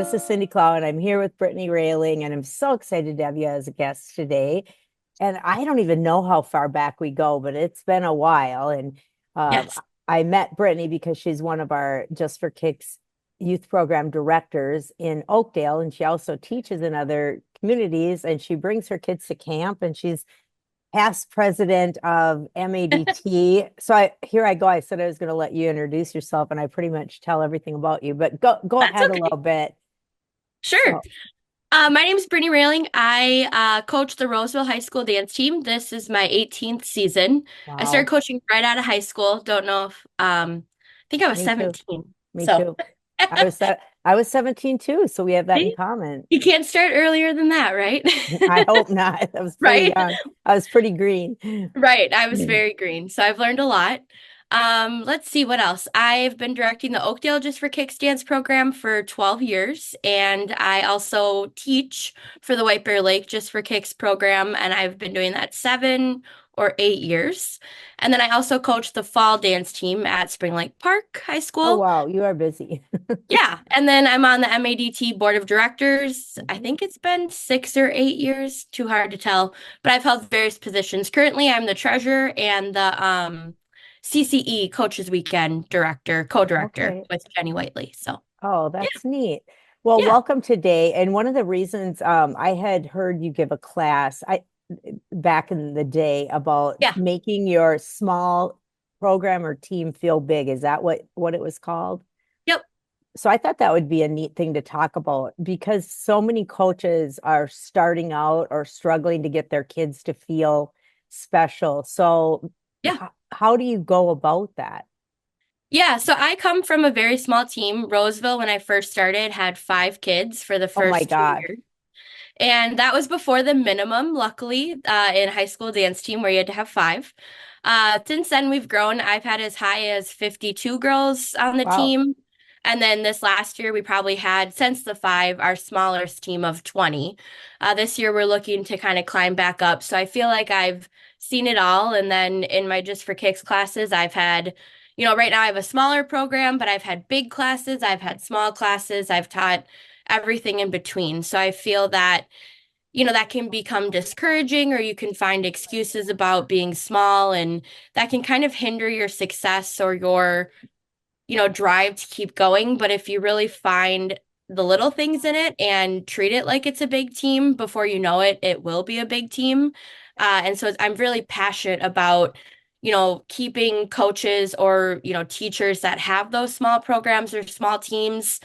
This is Cindy Clow, and I'm here with Brittany Rehling, and I'm so excited to have you as a guest today. And I don't even know how far back we go, but it's been a while. And uh, Yes. I met Brittany because she's one of our Just for Kicks youth program directors in Oakdale, and she also teaches in other communities, and she brings her kids to camp, and she's past president of MADT. So here I go. I said I was going to let you introduce yourself, and I pretty much tell everything about you, but go That's ahead a okay. little bit. Sure. So, My name is Brittany Rehling. I coach the Roseville High School dance team. This is my 18th season. I started wow. coaching right out of high school. Don't know if I think I was Me too. 17. Me So too. I was 17 too, so we have that in see, common. you can't start earlier than that, right? I hope not. I was pretty Right? young. I was pretty green. Right. I was very green. So I've learned a lot. Let's see what else. I've been directing the Oakdale Just for Kicks dance program for 12 years, and I also teach for the White Bear Lake Just for Kicks program, and I've been doing that 7 or 8 years. And then I also coach the fall dance team at Spring Lake Park High Oh School. wow, you are busy. Yeah, and then I'm on the MADT board of directors. I Mhm. think it's been 6 or 8 years, too hard to tell, but I've held various positions. Currently, I'm the treasurer and the CCE Coaches Weekend director, co-director Okay. with Jenny Whiteley. So, Oh, yeah, that's neat. Well, yeah, welcome today. And one of the reasons I had heard you give a class back in the day about yeah. making your small program or team feel big. Is that what it was called? Yep. So I thought that would be a neat thing to talk about because so many coaches are starting out or struggling to get their kids to feel special. So Yeah. how do you go about that? Yeah, so I come from a very small team. Roseville, when I first started, had 5 kids for the Oh my first 2 gosh. years. And that was before the minimum, luckily, in high school dance team where you had to have 5. Since then, we've grown. I've had as high as 52 girls on the Wow. team. And then this last year, we probably had, since the 5, our smallest team of 20. This year, we're looking to kind of climb back up. So I feel like I've seen it all. And then in my Just for Kicks classes, I've had, right now I have a smaller program, but I've had big classes, I've had small classes, I've taught everything in between. So I feel that that can become discouraging or you can find excuses about being small and that can kind of hinder your success or your, drive to keep going. But if you really find the little things in it and treat it like it's a big team, before you know it, it will be a big team. And so I'm really passionate about, keeping coaches or, teachers that have those small programs or small teams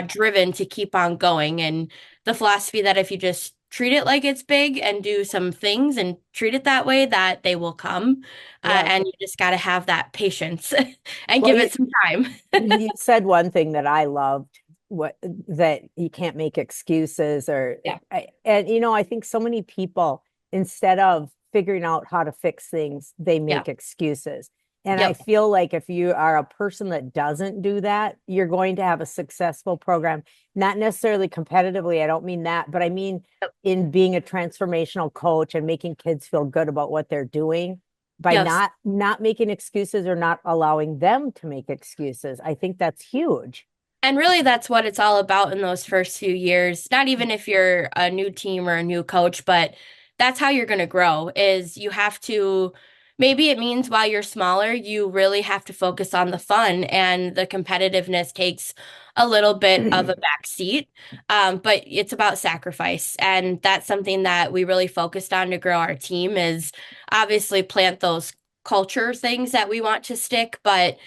driven to keep on going. And the philosophy that if you just treat it like it's big and do some things and treat it that way, that they will come. Yes. And you just got to have that patience and Well, give it some time. you said one thing that I loved, what that you can't make excuses Yeah. and I think so many people instead of figuring out how to fix things, they Yeah. make excuses. And I Yep. feel like if you are a person that doesn't do that, you're going to have a successful program, not necessarily competitively. I don't mean that, but I mean Yep. in being a transformational coach and making kids feel good about what they're doing by Yes. not making excuses or not allowing them to make excuses. I think that's huge. And really, that's what it's all about in those first few years. Not even if you're a new team or a new coach, but that's how you're going to grow is you have to, maybe it means while you're smaller, you really have to focus on the fun and the competitiveness takes a little bit of a back seat. But it's about sacrifice. And that's something that we really focused on to grow our team is obviously plant those culture things that we want to stick, but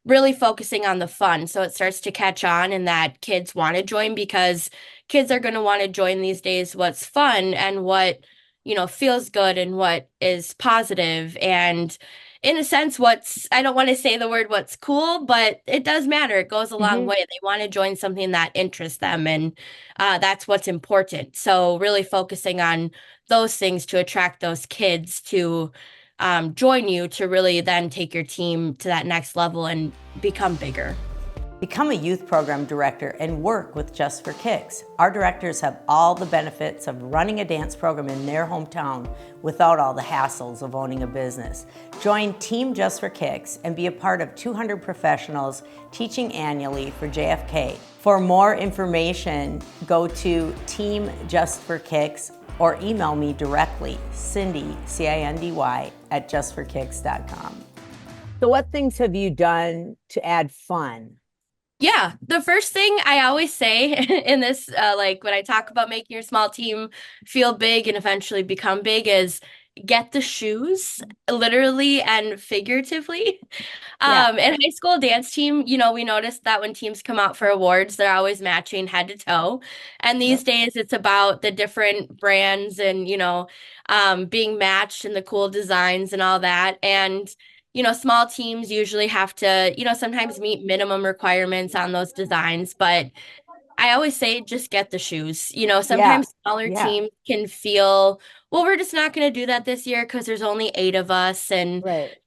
really focusing on the fun. So it starts to catch on and that kids want to join because kids are going to want to join these days what's fun and what, feels good and what is positive. And in a sense, I don't want to say the word what's cool, but it does matter. It goes a long Mhm. way. They want to join something that interests them. And that's what's important. So really focusing on those things to attract those kids to join you to really then take your team to that next level and become bigger. Become a youth program director and work with Just for Kicks. Our directors have all the benefits of running a dance program in their hometown without all the hassles of owning a business. Join Team Just for Kicks and be a part of 200 professionals teaching annually for JFK. For more information, go to Team Just for Kicks or email me directly, Cindy, C-I-N-D-Y, at justforkicks.com. So what things have you done to add fun? Yeah, the first thing I always say in this, like when I talk about making your small team feel big and eventually become big, is get the shoes, literally and figuratively. Yeah. In high school dance team, we noticed that when teams come out for awards, they're always matching head to toe. And these Yep. days, it's about the different brands and, being matched and the cool designs and all that. And small teams usually have to, sometimes meet minimum requirements on those designs, but I always say just get the shoes. Yeah. Sometimes smaller Yeah. teams can feel, well, we're just not going to do that this year because there's only 8 of us. And, Right.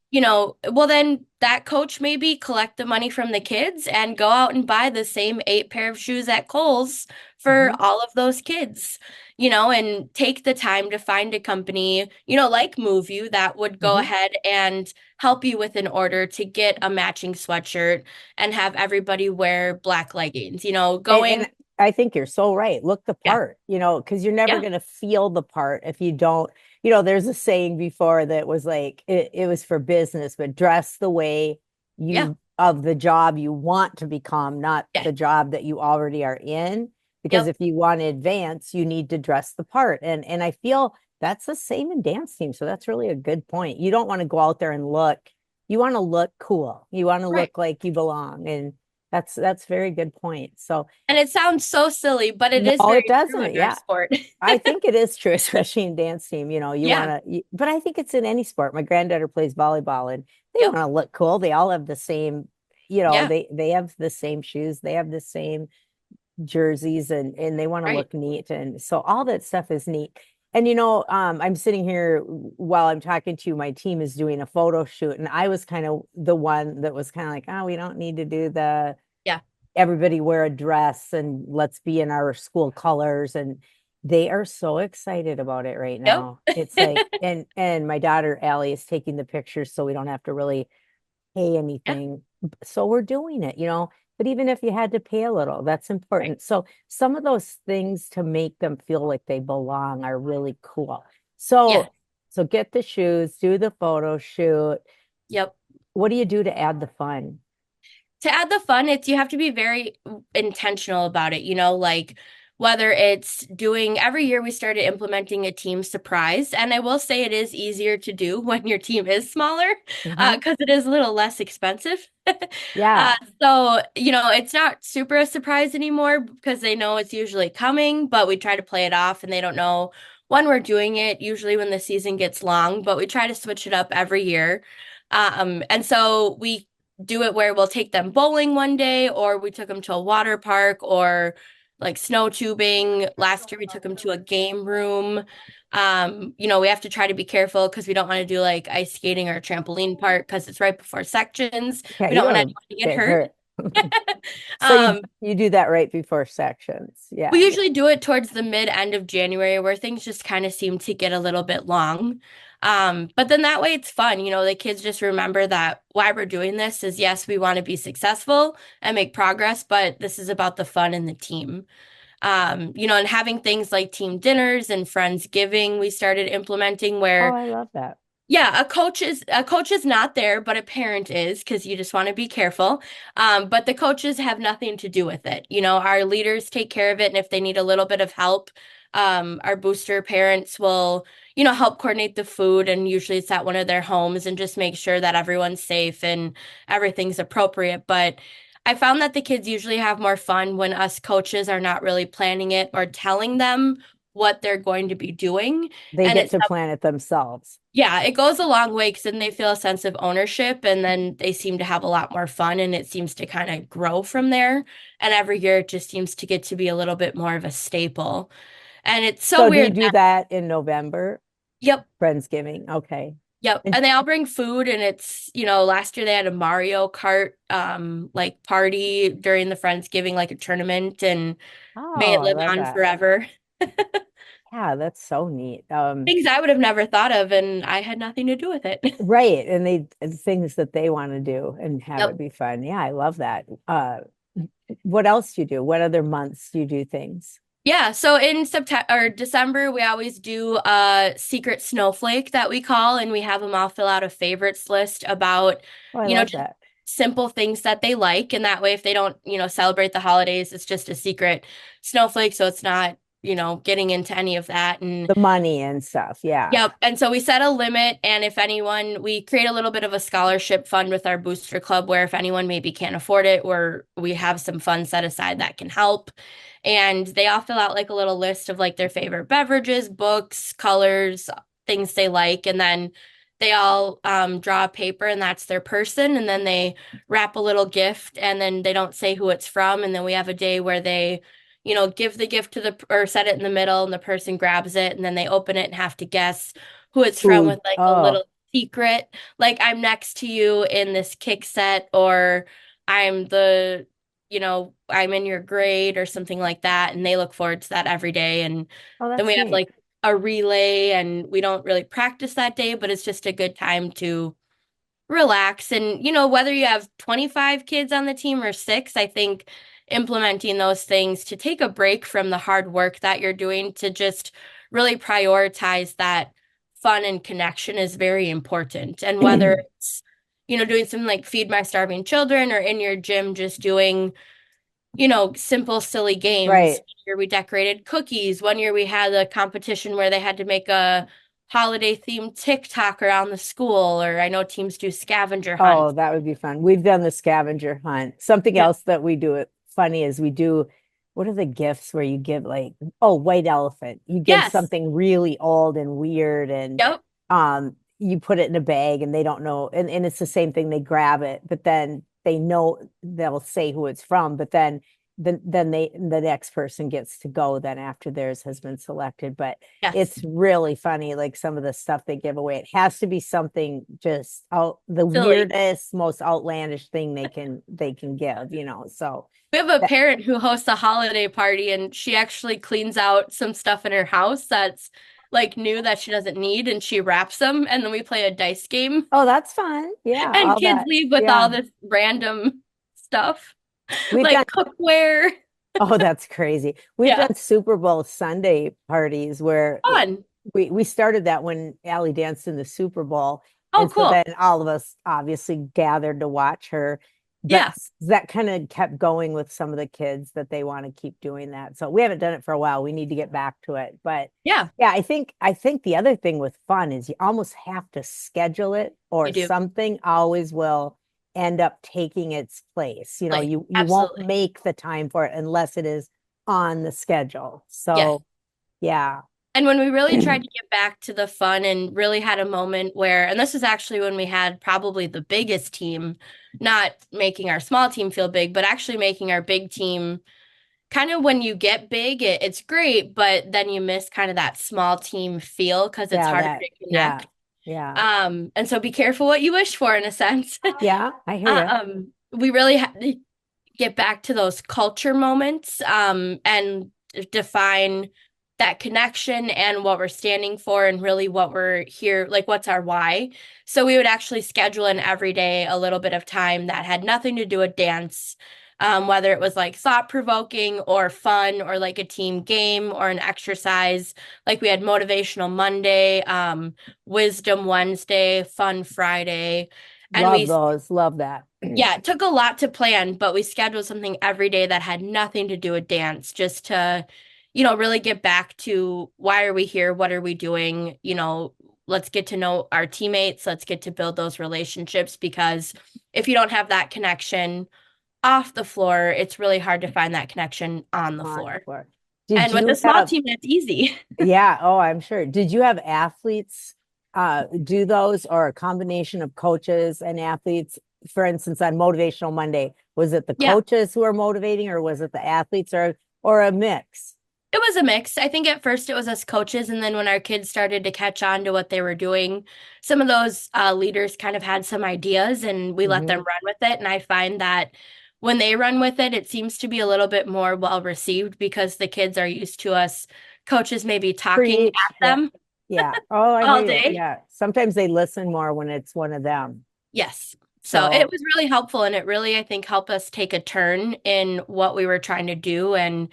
well, then that coach maybe collect the money from the kids and go out and buy the same 8 pair of shoes at Kohl's for Hmm. all of those kids, and take the time to find a company, like Move You that would go Hmm. ahead and help you with an order to get a matching sweatshirt and have everybody wear black leggings, And going, I think you're so right. Look the yeah, part, because you're never yeah, going to feel the part if you don't. There's a saying before that was like, it was for business, but dress the way yeah, you of the job you want to become, not yeah, the job that you already are in. Because yep, if you want to advance, you need to dress the part. And I feel that's the same in dance team. So that's really a good point. You don't want to go out there and look, you want to look cool. You want to right. look like you belong. And that's very good point. So And it sounds so silly, but it is no, it very true doesn't. in our Yeah. sport. I think it is true, especially in dance team. You Yeah, want to, but I think it's in any sport. My granddaughter plays volleyball and they want yep, to look cool. They all have the same, yeah, they have the same shoes, they have the same jerseys and they want to right. look neat. And so all that stuff is neat. And I'm sitting here while I'm talking to you, my team is doing a photo shoot, and I was kind of the one that was kind of like, oh, we don't need to do the Yeah. everybody wear a dress and let's be in our school colors. And they are so excited about it right Yep. now. It's like, and my daughter Allie is taking the pictures so we don't have to really pay Yeah, anything. So we're doing it. But even if you had to pay a little, that's right. important. So some of those things to make them feel like they belong are really cool. So Yeah. so get the shoes, do the photo shoot. Yep. What do you do to add the fun? To add the fun, it's you have to be very intentional about it, like whether it's doing every year we started implementing a team surprise. And I will say it is easier to do when your team is smaller, Hmm. because it is a little less expensive. Yeah. So, it's not super a surprise anymore because they know it's usually coming, but we try to play it off and they don't know when we're doing it, usually when the season gets long, but we try to switch it up every year. And so we do it where we'll take them bowling one day, or we took them to a water park, or like snow tubing. Last year we took them to a game room. We have to try to be careful because we don't want to do like ice skating or a trampoline park because it's right before sections. Yeah, We you don't don't want want to anyone to get get hurt. hurt. So you Um, you do that right before sections. we Yeah. usually do it towards the mid end of January where things just kind of seem to get a little bit long. But then that way it's fun. The kids just remember that why we're doing this is yes, we want to be successful and make progress, but this is about the fun and the team. And having things like team dinners and Friendsgiving, we started implementing Oh, where I love that. yeah, a coach is not there, but a parent is because you just want to be careful. But the coaches have nothing to do with it. Our leaders take care of it, and if they need a little bit of help, our booster parents will, help coordinate the food, and usually it's at one of their homes and just make sure that everyone's safe and everything's appropriate. But I found that the kids usually have more fun when us coaches are not really planning it or telling them what they're going to be doing. They And get it's to plan it themselves. yeah, it goes a long way because then they feel a sense of ownership and then they seem to have a lot more fun and it seems to kind of grow from there. And every year it just seems to get to be a little bit more of a staple. And it's so So do you weird do that, that in November? yep, Friendsgiving. Okay. Yep. And And they all bring food and it's, last year they had a Mario Kart like party during the Friendsgiving, like a tournament, and may oh, it I live love on that. forever. Yeah, that's so neat. Things I would have never thought of and I had nothing to do with it. Right. And things that they want to do and have it Yep. be fun. Yeah, I love that. What else do you do? What other months do you do things? Yeah, so in September or December, we always do a secret snowflake that we call, and we have them all fill out a favorites list about, Oh, I love just that. simple things that they like. And that way, if they don't, celebrate the holidays, it's just a secret snowflake. So it's not, getting into any of that. And The money and stuff. Yeah. yep. And so we set a limit, and if anyone, we create a little bit of a scholarship fund with our booster club where if anyone maybe can't afford it, or we have some funds set aside that can help. And they all fill out like a little list of like their favorite beverages, books, colors, things they like. And then they all draw a paper, and that's their person. And then they wrap a little gift, and then they don't say who it's from. And then we have a day where they give the gift to or set it in the middle and the person grabs it and then they open it and have to guess who it's from with Food. like a Oh, little secret. Like I'm next to you in this kick set, or I'm I'm in your grade or something like that. And they look forward to that every day. And oh, then we that's have neat. like a relay and we don't really practice that day, but it's just a good time to relax. And, whether you have 25 kids on the team or six, I think implementing those things to take a break from the hard work that you're doing to just really prioritize that fun and connection is very important. And whether it's, doing something like Feed My Starving Children or in your gym, just doing, simple, silly games. Right. One year we decorated cookies. One year we had a competition where they had to make a holiday themed TikTok around the school, or I know teams do scavenger Oh, hunts. that would be fun. We've done the scavenger hunt. Something Yep. else that we do it funny is we do what are the gifts where you give like, oh, white elephant. You give Yes. something really old and weird and Yep. you put it in a bag and they don't know and it's the same thing. They grab it, but then they know they'll say who it's from, but then the next person gets to go then after theirs has been selected. But Yes. it's really funny, like some of the stuff they give away. It has to be something just out the Silly. weirdest, most outlandish thing they can give, So We have a that, parent who hosts a holiday party and she actually cleans out some stuff in her house that's like new that she doesn't need and she wraps them and then we play a dice game oh, that's fun. Yeah, and all kids that. leave with all Yeah. this random stuff We've done like cookware. Oh, that's crazy. We've Yeah. done Super Bowl Sunday parties where Fun. we started that when Allie danced in the Super Bowl. Oh, And so cool. then all of us obviously gathered to watch her. But Yeah. that kind of kept going with some of the kids that they want to keep doing that. So we haven't done it for a while. We need to get back to it. But Yeah, yeah, I think the other thing with fun is you almost have to schedule it or you do. something always will end up taking its place. Like, You won't absolutely. make the time for it unless it is on the schedule. Yes. So yeah. And when we really tried to get back to the fun and really had a moment where, and this is actually when we had probably the biggest team, not making our small team feel big, but actually making our big team kind of when you get big, it's great, but then you miss kind of that small team feel because it's Yeah, harder that to yeah. connect. Yeah. And so be careful what you wish for in a sense. Yeah, I hear you. We really had to get back to those culture moments, and define that connection and what we're standing for and really what we're here, like what's our why. So we would actually schedule in every day a little bit of time that had nothing to do with dance, whether it was like thought provoking or fun or like a team game or an exercise. Like we had Motivational Monday, Wisdom Wednesday, Fun Friday. And Love those. Love that. yeah, it took a lot to plan, but we scheduled something every day that had nothing to do with dance just to, really get back to why are we here? What are we doing? Let's get to know our teammates. Let's get to build those relationships because if you don't have that connection off the floor, it's really hard to find that connection on the On the floor. floor. Did And with a you small have team, that's easy. Yeah, oh, I'm sure. Did you have athletes do those or a combination of coaches and athletes? For instance, on Motivational Monday, was it the Yeah. coaches who are motivating or was it the athletes or a mix? It was a mix. I think at first it was us coaches, and then when our kids started to catch on to what they were doing, some of those leaders kind of had some ideas, and we let them Hmm. run with it. And I find that when they run with it, it seems to be a little bit more well received because the kids are used to us coaches maybe talking Preach. at Yeah. them Yeah. Oh, I hear all you. day. Yeah. Sometimes they listen more when it's one of them. Yes. So it So, was really helpful, and it really, I think, helped us take a turn in what we were trying to do and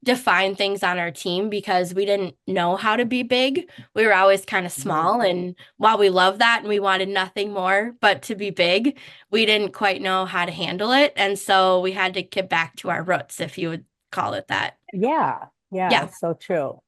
define things on our team because we didn't know how to be big. We were always kind of mhm. small, and while we love that and we wanted nothing more but to be big, we didn't quite know how to handle it. And so we had to get back to our roots, if you would call it that. Yeah. Yeah. Yeah. It's so true.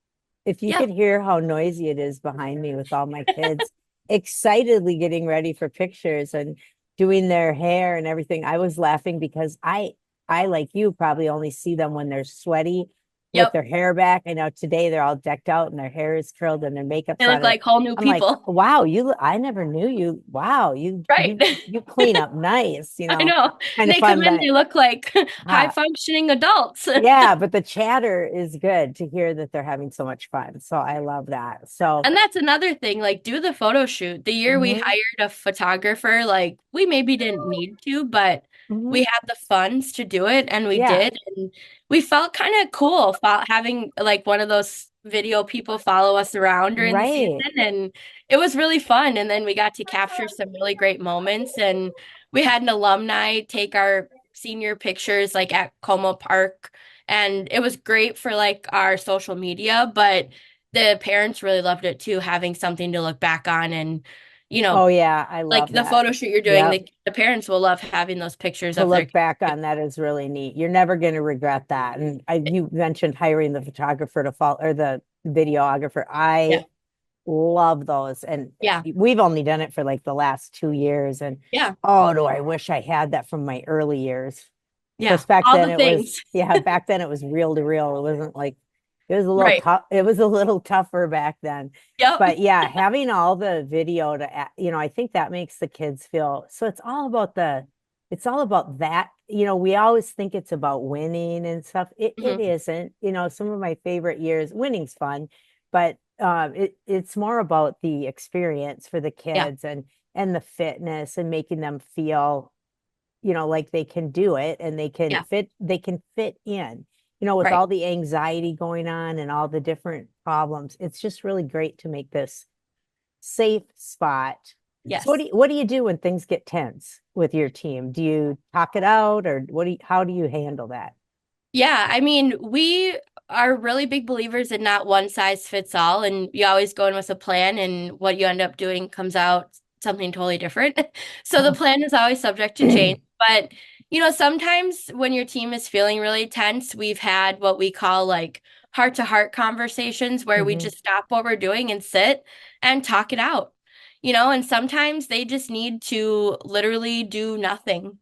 If you Yeah. could hear how noisy it is behind me with all my kids excitedly getting ready for pictures and doing their hair and everything, I was laughing because I like you probably only see them when they're sweaty with Yep. their hair back. I know today they're all decked out and their hair is curled and their makeup's They on look it. like whole new I'm like, people. wow, I never knew you. Wow, you Right. you you clean up nice, I know. kind And of they come fun in, that they look like high uh, functioning adults. yeah, but the chatter is good to hear that they're having so much fun. So I love that. So, And that's another thing, like do the photo shoot. The year we mhm, hired a photographer, like we maybe didn't need to, but we mhm, had the funds to do it and we yeah, did. And we felt kind of cool having like one of those video people follow us around during the season. right. And it was really fun. And then we got to capture some really great moments. And we had an alumni take our senior pictures like at Como Park. And it was great for like our social media, but the parents really loved it too, having something to look back on and, you Oh know, yeah, I like love the that. photo shoot you're doing, Yep. the parents will love having those pictures To of their look kids. back on that is really neat. You're never going to regret that. And you mentioned hiring the photographer to follow or the videographer. Yeah. I love those. And Yeah. we've only done it for like the last 2 years. And Yeah. oh, do I wish I had that from my early years. Of Yeah. course, back All then the it was, things. yeah, back then it was reel to reel. It wasn't like it was a little Right. tough. It was a little tougher back then. Yep. But yeah, having all the video to, I think that makes the kids feel so it's all about that. We always think it's about winning and stuff. It Hmm. isn't. Some of my favorite years, winning's fun, but it's more about the experience for the Yeah. kids and the fitness and making them feel like they can do it and Yeah. they can fit in, with Right. all the anxiety going on and all the different problems. It's just really great to make this safe spot. So Yes. what do you do when things get tense with your team? Do you talk it out or how do you handle that? Yeah, I mean, we are really big believers in not one size fits all, and you always go in with a plan, and what you end up doing comes out something totally different. So the plan is always subject to change. But, sometimes when your team is feeling really tense, we've had what we call like heart-to-heart conversations where we Mhm. just stop what we're doing and sit and talk it out. And sometimes they just need to literally do nothing.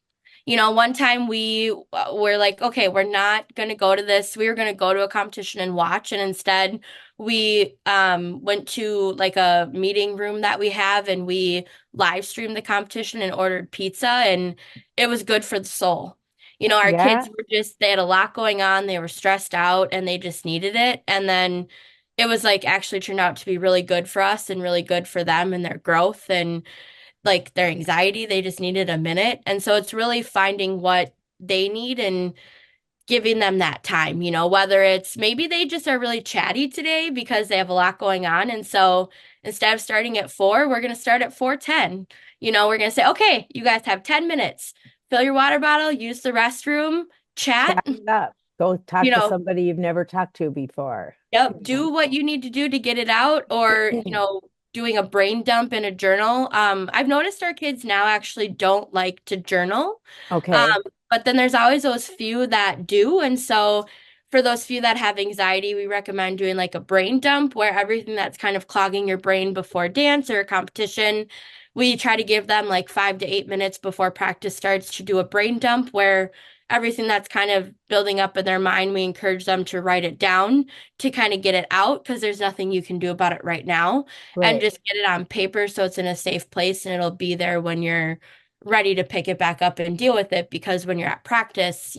One time we were like, okay, we're not going to go to this. We were going to go to a competition and watch. And instead, we went to like a meeting room that we have and we live streamed the competition and ordered pizza. And it was good for the soul. Our Yeah. kids they had a lot going on. They were stressed out and they just needed it. And then it was like actually turned out to be really good for us and really good for them and their growth. And like their anxiety. They just needed a minute. And so it's really finding what they need and giving them that time, whether it's maybe they just are really chatty today because they have a lot going on. And so instead of starting at 4, we're going to start at 4:10. We're going to say, okay, you guys have 10 minutes. Fill your water bottle, use the restroom, chat, Chat it up. Go you talk to know, somebody you've never talked to before. Yep, do what you need to do to get it out, or, doing a brain dump in a journal. I've noticed our kids now actually don't like to journal. Um, Okay. but then there's always those few that do. And so for those few that have anxiety, we recommend doing like a brain dump where everything that's kind of clogging your brain before dance or a competition, we try to give them like 5 to 8 minutes before practice starts to do a brain dump where everything that's kind of building up in their mind, we encourage them to write it down to kind of get it out because there's nothing you can do about it right now and Right. just get it on paper so it's in a safe place and it'll be there when you're ready to pick it back up and deal with it because when you're at practice,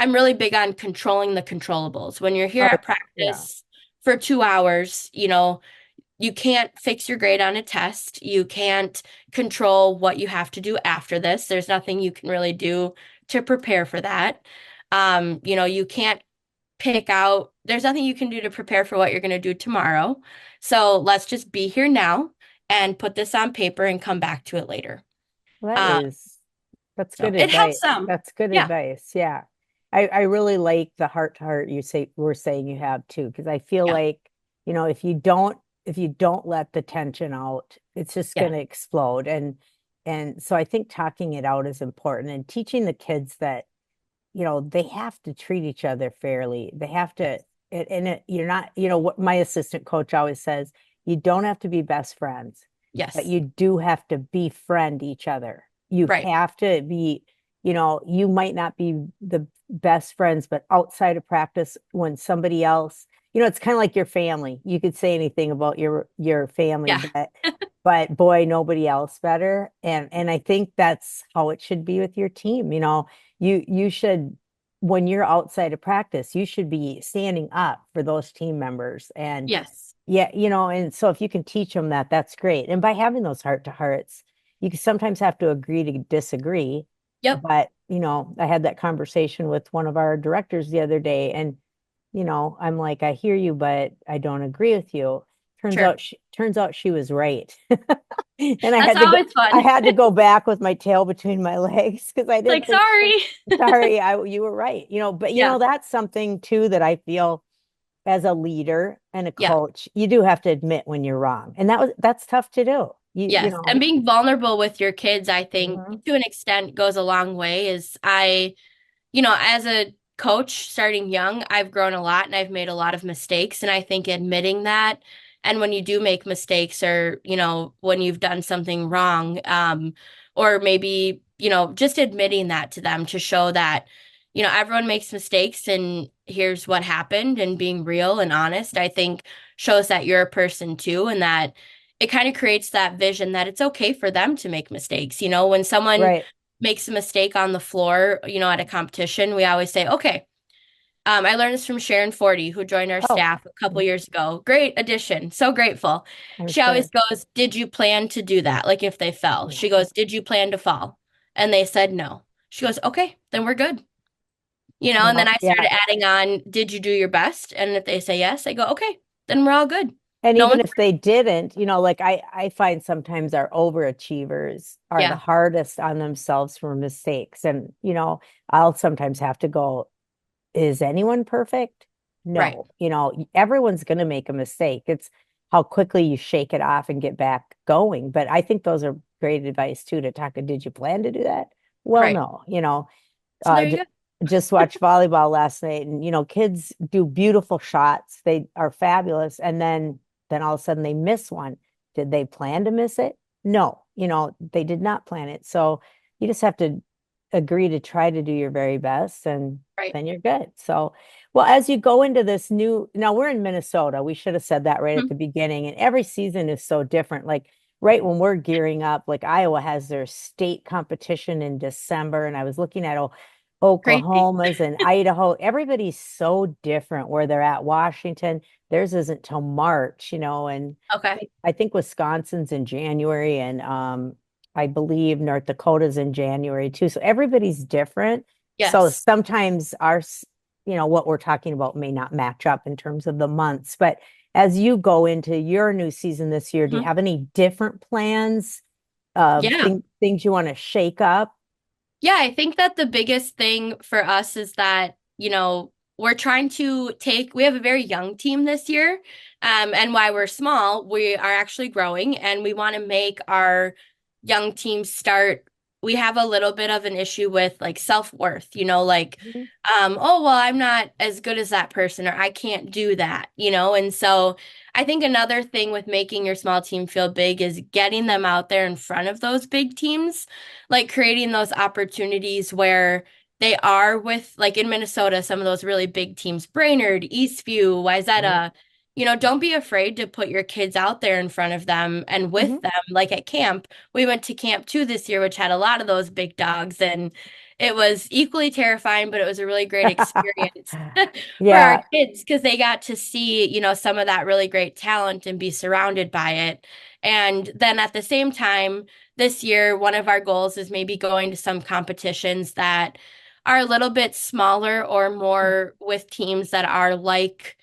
I'm really big on controlling the controllables. When you're here Oh, at yeah. practice for 2 hours, you can't fix your grade on a test. You can't control what you have to do after this. There's nothing you can really do to prepare for that. You can't pick out, there's nothing you can do to prepare for what you're going to do tomorrow. So let's just be here now and put this on paper and come back to it later. Well, Um, that's so good it advice. helps some. That's good Yeah. advice. Yeah. I really like the heart to heart you say we're saying you have too, because I feel Yeah. like, if you don't let the tension out, it's just Yeah. going to explode. And so I think talking it out is important and teaching the kids that, they have to treat each other fairly. They have to, you're not, what my assistant coach always says, you don't have to be best friends, but Yes. you do have to befriend each other. You Right. have to be, you might not be the best friends, but outside of practice, when somebody else, it's kind of like your family. You could say anything about your family, Yeah. but boy, nobody else better. And I think that's how it should be with your team. You should, when you're outside of practice, you should be standing up for those team members. And Yes. yeah, and so if you can teach them that, that's great. And by having those heart to hearts, you can sometimes have to agree to disagree. Yep. But, I had that conversation with one of our directors the other day, and, I'm like, I hear you, but I don't agree with you. Sure. Turns out she was right. And That's always I fun. had to go back with my tail between my legs because I didn't Like, think she was, sorry. sorry, you were right. But Yeah. that's something too that I feel as a leader and a Yeah. coach, you do have to admit when you're wrong. And that's tough to do. Yes. And being vulnerable with your kids, I think Mhm. to an extent goes a long way. As a coach starting young, I've grown a lot and I've made a lot of mistakes. And I think admitting that, and when you do make mistakes or, when you've done something wrong, or maybe, just admitting that to them to show that, everyone makes mistakes and here's what happened and being real and honest, I think shows that you're a person too and that it kind of creates that vision that it's okay for them to make mistakes. When someone Right. makes a mistake on the floor, at a competition, we always say, okay, I learned this from Sharon Forty, who joined our Oh, staff a couple mhm. years ago. Great addition. So grateful. She always Understood. goes, did you plan to do that? Like if they fell, Yeah. she goes, did you plan to fall? And they said no. She goes, okay, then we're good. And then I Yeah. started adding on, did you do your best? And if they say yes, I go, okay, then we're all good. And No even one's, if they didn't, like I find sometimes our overachievers are the yeah, hardest on themselves for mistakes. And, I'll sometimes have to go, is anyone perfect? right. No, everyone's going to make a mistake. It's how quickly you shake it off and get back going. But I think those are great advice too to talk. Did you plan to do that? Well, Right. no, So there j you go. just watched volleyball last night, and kids do beautiful shots. They are fabulous, and then all of a sudden they miss one. Did they plan to miss it? No, they did not plan it. So you just have to agree to try to do your very best, and Right. then you're good. So, well, as you go into this now we're in Minnesota. We should have said that right at Mhm. the beginning. And every season is so different. Like right when we're gearing up, like Iowa has their state competition in December, and I was looking at Crazy. Oklahoma's and Idaho. Everybody's so different where they're at. Washington, theirs isn't till March, and Okay. I think Wisconsin's in January, and I believe North Dakota's in January too. So everybody's different. So Yes. sometimes what we're talking about may not match up in terms of the months. But as you go into your new season this year, do you Mhm. have any different plans of Yeah. things you want to shake up? Yeah, I think that the biggest thing for us is that, we're trying to we have a very young team this year. And while we're small, we are actually growing and we want to make our young team start. We have a little bit of an issue with like self-worth, like, Mhm. oh, well, I'm not as good as that person or I can't do that, And so I think another thing with making your small team feel big is getting them out there in front of those big teams, like creating those opportunities where they are with, like in Minnesota, some of those really big teams, Brainerd, Eastview, Mhm. Wayzata, don't be afraid to put your kids out there in front of them and with Mhm. them. Like at camp, we went to camp 2 this year, which had a lot of those big dogs. And it was equally terrifying, but it was a really great experience for our Yeah. kids because they got to see, some of that really great talent and be surrounded by it. And then at the same time, this year, one of our goals is maybe going to some competitions that are a little bit smaller or more with teams that are like,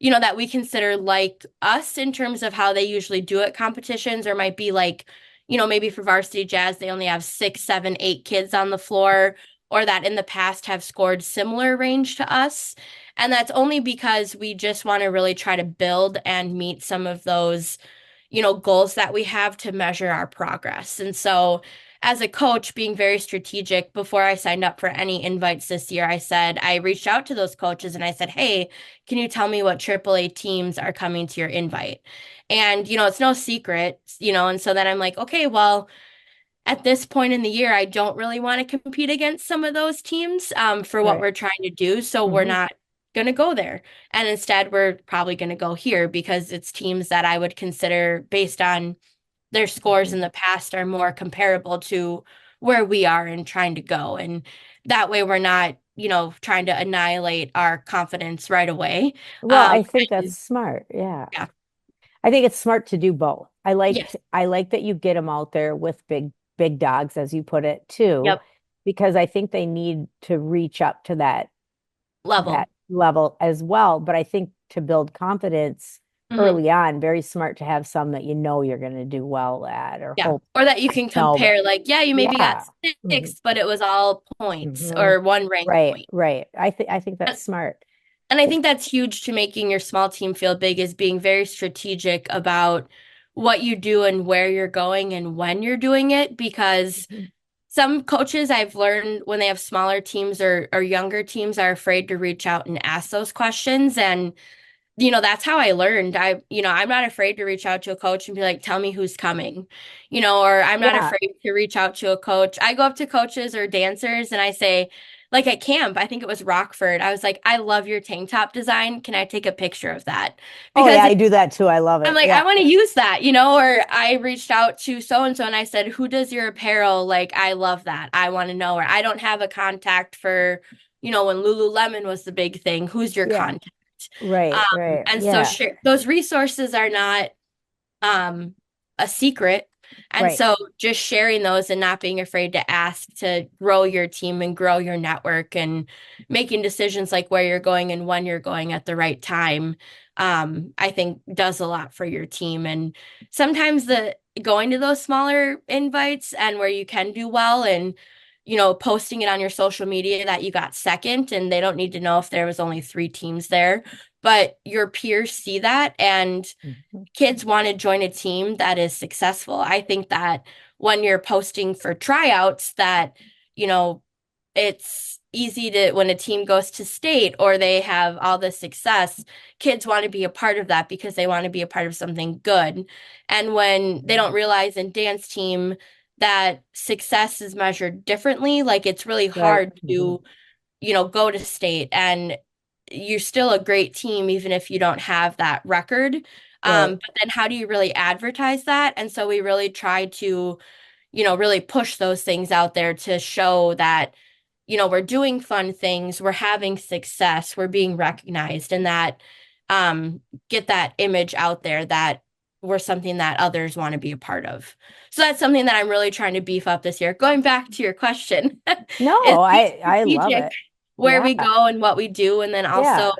that we consider like us in terms of how they usually do at competitions, or might be like, maybe for varsity jazz, they only have 6, 7, 8 kids on the floor, or that in the past have scored similar range to us. And that's only because we just want to really try to build and meet some of those goals that we have to measure our progress. And so, as a coach, being very strategic, before I signed up for any invites this year, I reached out to those coaches and I said, hey, can you tell me what AAA teams are coming to your invite? And, it's no secret, and so then I'm like, okay, well, at this point in the year, I don't really want to compete against some of those teams for what Right. we're trying to do. So we're Hmm. not going to go there. And instead, we're probably going to go here because it's teams that I would consider, based on their scores in the past, are more comparable to where we are and trying to go. And that way, we're not, trying to annihilate our confidence right away. Well, I think that's And smart. Yeah. yeah, I think it's smart to do both. yes, I like that you get them out there with big dogs, as you put it, too, yep, because I think they need to reach up to that level. level as well. But I think to build confidence Hmm. early on, very smart to have some that you know you're going to do well at, or Yeah. hope Or that you can no, but compare, like, yeah, you maybe got yeah. Hmm. 6, but it was all points Hmm. or one rank Right, point. right. I think that's smart. And I think that's huge to making your small team feel big, is being very strategic about what you do and where you're going and when you're doing it. Because Mhm. some coaches I've learned, when they have smaller teams or younger teams, are afraid to reach out and ask those questions. And that's how I learned. I'm not afraid to reach out to a coach and be like, tell me who's coming, or I'm not Yeah. afraid to reach out to a coach. I go up to coaches or dancers and I say, like at camp, I think it was Rockford, I was like, I love your tank top design. Can I take a picture of that? Oh yeah, Because I do that too. I love I'm it. like, I Yeah. want to use that, or I reached out to so and so and I said, who does your apparel? Like, I love that. I want to know. Or I don't have a contact for, when Lululemon was the big thing. Who's your Yeah. contact? Right, right. And so Yeah. those resources are not um, a secret. And Right. so just sharing those and not being afraid to ask to grow your team and grow your network, and making decisions like where you're going and when you're going at the right time, I think does a lot for your team. And sometimes the going to those smaller invites and where you can do well, and posting it on your social media that you got second, and they don't need to know if there was only 3 teams there, but your peers see that, and Mhm. kids want to join a team that is successful. I think that when you're posting for tryouts, that, you know, it's easy to, when a team goes to state or they have all this success, kids want to be a part of that because they want to be a part of something good. And when they don't realize in dance team that success is measured differently, like it's really Right. hard Mhm. to, go to state, and you're still a great team even if you don't have that record. Right. But then how do you really advertise that? And so we really try to, really push those things out there to show that, we're doing fun things, we're having success, we're being recognized, and that get that image out there that we're something that others want to be a part of. So that's something that I'm really trying to beef up this year. Going back to your question, is No, being I love strategic it. where Yeah. we go and what we do, and then also Yeah.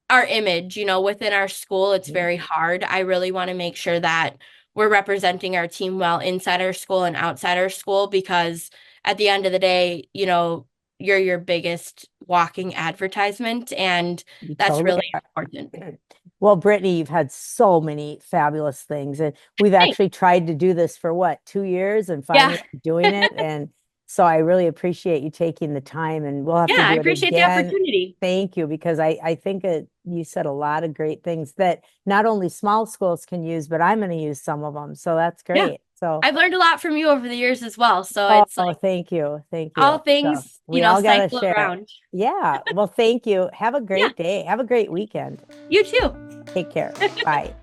our image, within our school, it's Mhm. very hard. I really want to make sure that we're representing our team well inside our school and outside our school, because at the end of the day, you're your biggest walking advertisement, and You that's totally really are. important. Well, Brittany, you've had so many fabulous things, and we've Thanks. actually tried to do this for what, 2 years, and Yeah. finally doing it. And so I really appreciate you taking the time, and we'll have to Yeah, I do it appreciate the again. opportunity. Thank you, because I think you said a lot of great things that not only small schools can use, but I'm going to use some of them. So that's Yeah. great. So, I've learned a lot from you over the years as well. So oh, it's like thank you. Thank all you. So things, we all got to cycle share. around. Yeah. Well, thank you. Have a Yeah, great day. Have a great weekend. you too. Take care. Bye.